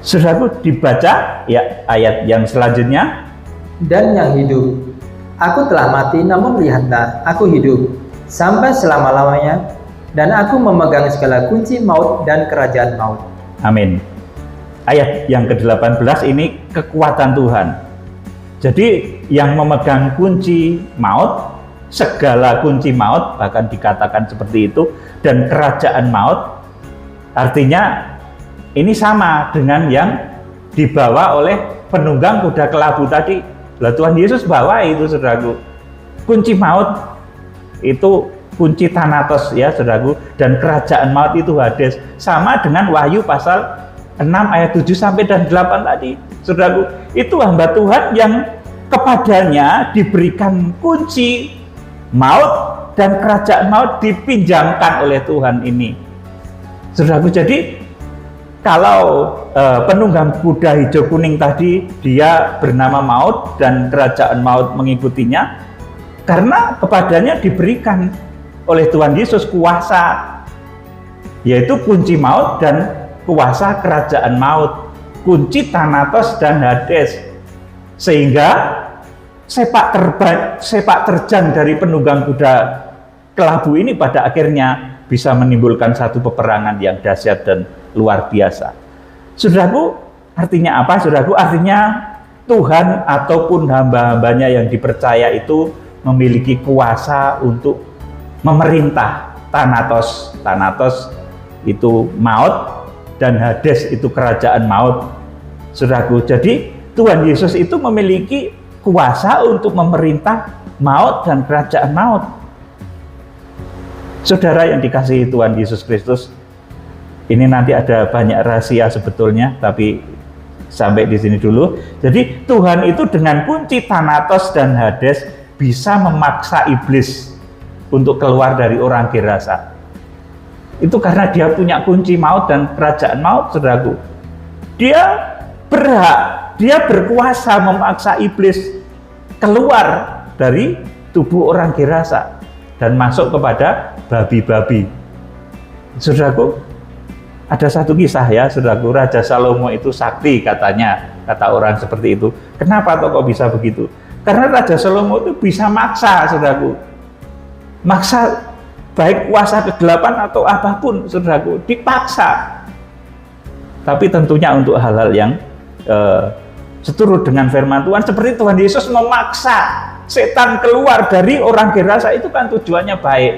Saudaraku, dibaca ya ayat yang selanjutnya. Dan yang hidup, aku telah mati, namun lihatlah, aku hidup sampai selama-lamanya, dan aku memegang segala kunci maut dan kerajaan maut. Amin. Ayat yang ke-18 ini kekuatan Tuhan. Jadi yang memegang kunci maut, segala kunci maut, bahkan dikatakan seperti itu, dan kerajaan maut, artinya ini sama dengan yang dibawa oleh penunggang kuda kelabu tadi. Lah, Tuhan Yesus bawa itu, saudaraku. Kunci maut itu kunci Thanatos, ya saudaraku, dan kerajaan maut itu Hades. Sama dengan Wahyu pasal 6 ayat 7 sampai dan 8 tadi, saudaraku. Itu hamba Tuhan yang kepadanya diberikan kunci maut dan kerajaan maut dipinjamkan oleh Tuhan ini, saudaraku. Jadi kalau penunggang kuda hijau kuning tadi, dia bernama maut dan kerajaan maut mengikutinya, karena kepadanya diberikan oleh Tuhan Yesus kuasa, yaitu kunci maut dan kuasa kerajaan maut, kunci Thanatos dan Hades, sehingga sepak terjang dari penunggang kuda kelabu ini pada akhirnya bisa menimbulkan satu peperangan yang dahsyat dan luar biasa. Saudaraku, artinya apa, saudaraku? Artinya Tuhan ataupun hamba-hambanya yang dipercaya itu memiliki kuasa untuk memerintah. Thanatos itu maut, dan Hades itu kerajaan maut, saudaraku. Jadi Tuhan Yesus itu memiliki kuasa untuk memerintah maut dan kerajaan maut. Saudara yang dikasihi Tuhan Yesus Kristus, ini nanti ada banyak rahasia sebetulnya, tapi sampai di sini dulu. Jadi Tuhan itu dengan kunci Thanatos dan Hades bisa memaksa iblis untuk keluar dari orang Gerasa. Itu karena dia punya kunci maut dan kerajaan maut, saudaraku. Dia berhak, dia berkuasa memaksa iblis keluar dari tubuh orang Gerasa dan masuk kepada babi-babi. Saudaraku, ada satu kisah, ya saudaraku, Raja Salomo itu sakti katanya, kata orang seperti itu. Kenapa kok bisa begitu? Karena Raja Salomo itu bisa maksa, saudaraku. Maksa, baik kuasa kegelapan atau apapun, saudaraku, dipaksa. Tapi tentunya untuk hal-hal yang seturut dengan firman Tuhan, seperti Tuhan Yesus memaksa setan keluar dari orang Gerasa, itu kan tujuannya baik.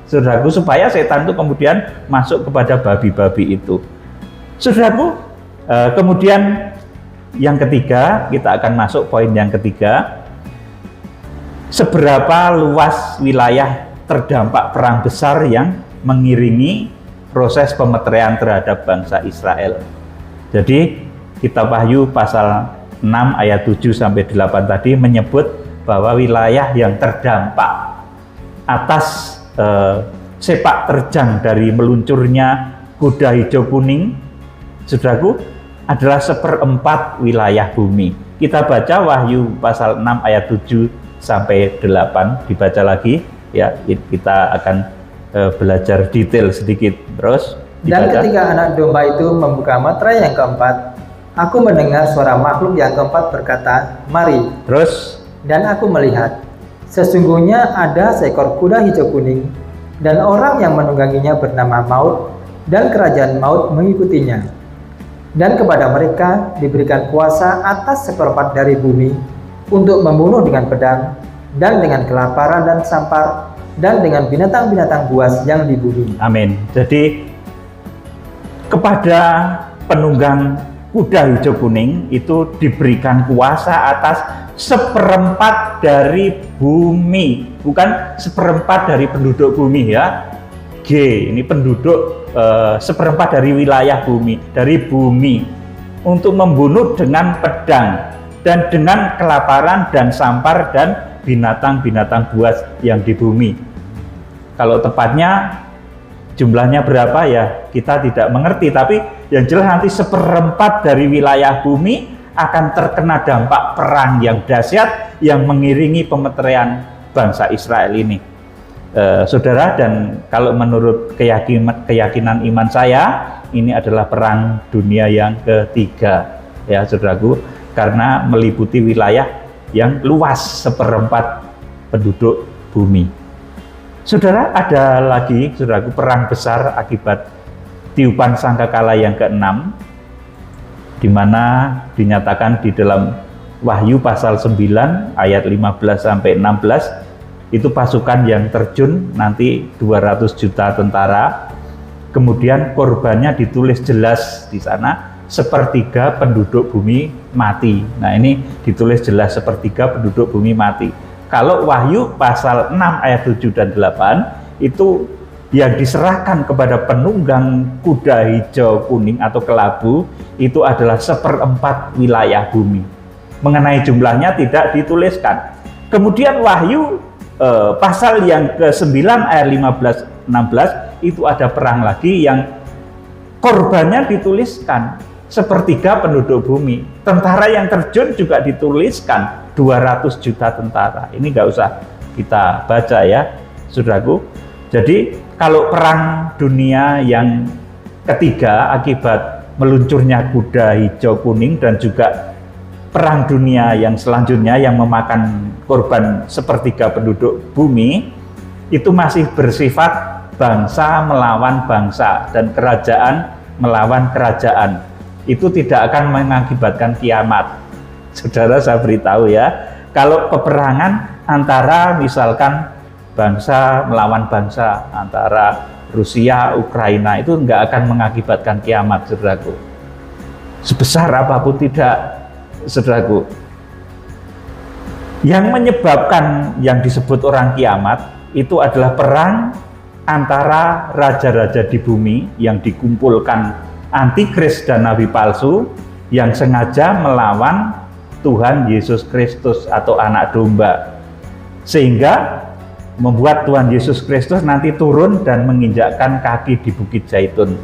saudaraku, supaya setan itu kemudian masuk kepada babi-babi itu. Saudaraku, kemudian yang ketiga, kita akan masuk poin yang ketiga. Seberapa luas wilayah terdampak perang besar yang mengiringi proses pemeteraian terhadap bangsa Israel. Jadi kitab Wahyu pasal 6 ayat 7 sampai 8 tadi menyebut bahwa wilayah yang terdampak atas sepak terjang dari meluncurnya kuda hijau kuning, saudaraku, adalah 1/4 wilayah bumi. Kita baca Wahyu pasal 6 ayat 7 sampai 8, dibaca lagi ya, kita akan belajar detail sedikit. Terus dan ketika anak domba itu membuka materai yang keempat, aku mendengar suara makhluk yang keempat berkata, "Mari." Terus, dan aku melihat, sesungguhnya ada seekor kuda hijau kuning, dan orang yang menungganginya bernama Maut, dan kerajaan Maut mengikutinya. Dan kepada mereka diberikan kuasa atas 1/4 dari bumi, untuk membunuh dengan pedang, dan dengan kelaparan dan sampar, dan dengan binatang-binatang buas yang di bumi. Amin. Jadi kepada penunggang kuda hijau kuning itu diberikan kuasa atas 1/4 dari bumi, bukan 1/4 dari penduduk bumi ya. G, ini penduduk 1/4 dari wilayah bumi, dari bumi, untuk membunuh dengan pedang dan dengan kelaparan dan sampar dan binatang-binatang buas yang di bumi. Kalau tepatnya jumlahnya berapa ya kita tidak mengerti, tapi yang jelas nanti 1/4 dari wilayah bumi akan terkena dampak perang yang dahsyat yang mengiringi pemeteraian bangsa Israel ini. Saudara, dan kalau menurut keyakinan iman saya, ini adalah perang dunia yang ketiga ya saudaraku, karena meliputi wilayah yang luas 1/4 penduduk bumi. Saudara, ada lagi saudaraku perang besar akibat tiupan sangkakala yang ke-6, di mana dinyatakan di dalam Wahyu pasal 9 ayat 15 sampai 16, itu pasukan yang terjun nanti 200 juta tentara. Kemudian korbannya ditulis jelas di sana, 1/3 penduduk bumi mati. Nah, ini ditulis jelas 1/3 penduduk bumi mati. Kalau Wahyu pasal 6 ayat 7 dan 8 itu yang diserahkan kepada penunggang kuda hijau kuning atau kelabu itu adalah 1/4 wilayah bumi. Mengenai jumlahnya tidak dituliskan. Kemudian Wahyu pasal yang ke-9 ayat 15-16 itu ada perang lagi yang korbannya dituliskan 1/3 penduduk bumi. Tentara yang terjun juga dituliskan 200 juta tentara. Ini nggak usah kita baca ya, saudaraku. Jadi kalau perang dunia yang ketiga akibat meluncurnya kuda hijau kuning dan juga perang dunia yang selanjutnya yang memakan korban 1/3 penduduk bumi, itu masih bersifat bangsa melawan bangsa dan kerajaan melawan kerajaan. Itu tidak akan mengakibatkan kiamat. Saudara, saya beritahu ya, kalau peperangan antara misalkan bangsa melawan bangsa, antara Rusia, Ukraina, itu nggak akan mengakibatkan kiamat, saudaraku. Sebesar apapun tidak, saudaraku. Yang menyebabkan yang disebut orang kiamat itu adalah perang antara raja-raja di bumi yang dikumpulkan antikris dan nabi palsu yang sengaja melawan Tuhan Yesus Kristus atau anak domba, sehingga membuat Tuhan Yesus Kristus nanti turun dan menginjakkan kaki di Bukit Zaitun.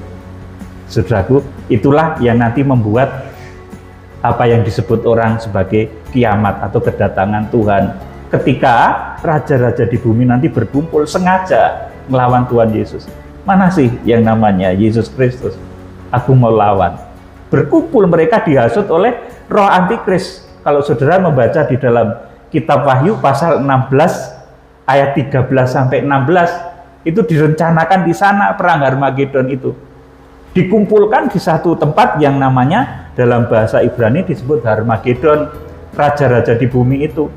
Saudaraku, itulah yang nanti membuat apa yang disebut orang sebagai kiamat atau kedatangan Tuhan, ketika raja-raja di bumi nanti berkumpul sengaja melawan Tuhan Yesus. Mana sih yang namanya Yesus Kristus? Aku mau lawan. Berkumpul mereka dihasut oleh roh antikris. Kalau saudara membaca di dalam kitab Wahyu pasal 16 ayat 13 sampai 16, itu direncanakan di sana perang Harmagedon itu. Dikumpulkan di satu tempat yang namanya dalam bahasa Ibrani disebut Harmagedon, raja-raja di bumi itu.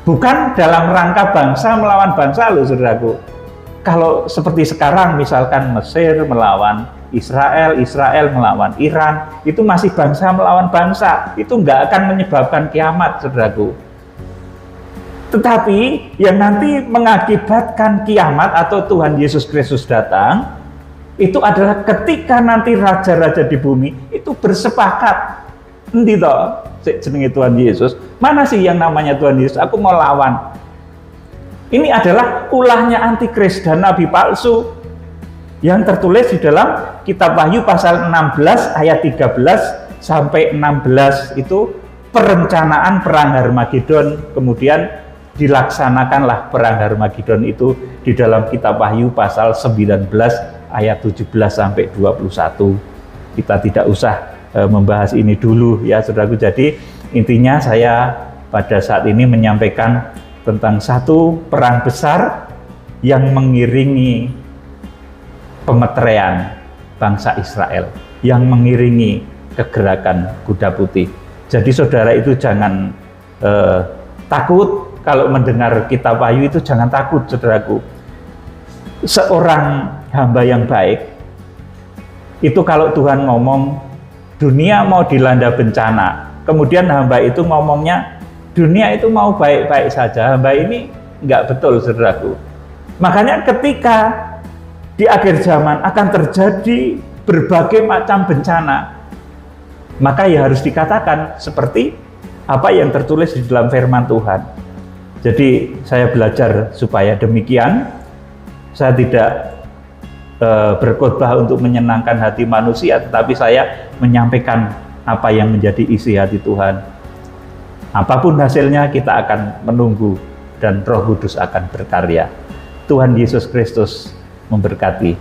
Bukan dalam rangka bangsa melawan bangsa loh, saudaraku. kalau seperti sekarang misalkan Mesir melawan Israel, Israel melawan Iran, itu masih bangsa melawan bangsa, itu nggak akan menyebabkan kiamat, saudaraku. Tetapi yang nanti mengakibatkan kiamat atau Tuhan Yesus Kristus datang, itu adalah ketika nanti raja-raja di bumi itu bersepakat, endi toh jenenge Tuhan Yesus, mana sih yang namanya Tuhan Yesus, aku mau lawan. Ini adalah ulahnya antikris dan nabi palsu yang tertulis di dalam kitab Wahyu pasal 16 ayat 13 sampai 16. Itu perencanaan perang Harmagedon, kemudian dilaksanakanlah perang Harmagedon itu di dalam kitab Wahyu pasal 19 ayat 17 sampai 21. Kita tidak usah membahas ini dulu ya saudaraku. Jadi intinya saya pada saat ini menyampaikan tentang satu perang besar yang mengiringi pemeteraian bangsa Israel, yang mengiringi kegerakan kuda putih. Jadi saudara itu jangan takut kalau mendengar kitab Wahyu, itu jangan takut saudaraku. Seorang hamba yang baik itu kalau Tuhan ngomong dunia mau dilanda bencana, kemudian hamba itu ngomongnya dunia itu mau baik-baik saja, hamba ini nggak betul saudaraku. Makanya ketika di akhir zaman akan terjadi berbagai macam bencana, maka ya harus dikatakan seperti apa yang tertulis di dalam firman Tuhan. Jadi saya belajar supaya demikian. Saya tidak berkhotbah untuk menyenangkan hati manusia, tetapi saya menyampaikan apa yang menjadi isi hati Tuhan. Apapun hasilnya kita akan menunggu dan Roh Kudus akan berkarya. Tuhan Yesus Kristus memberkati.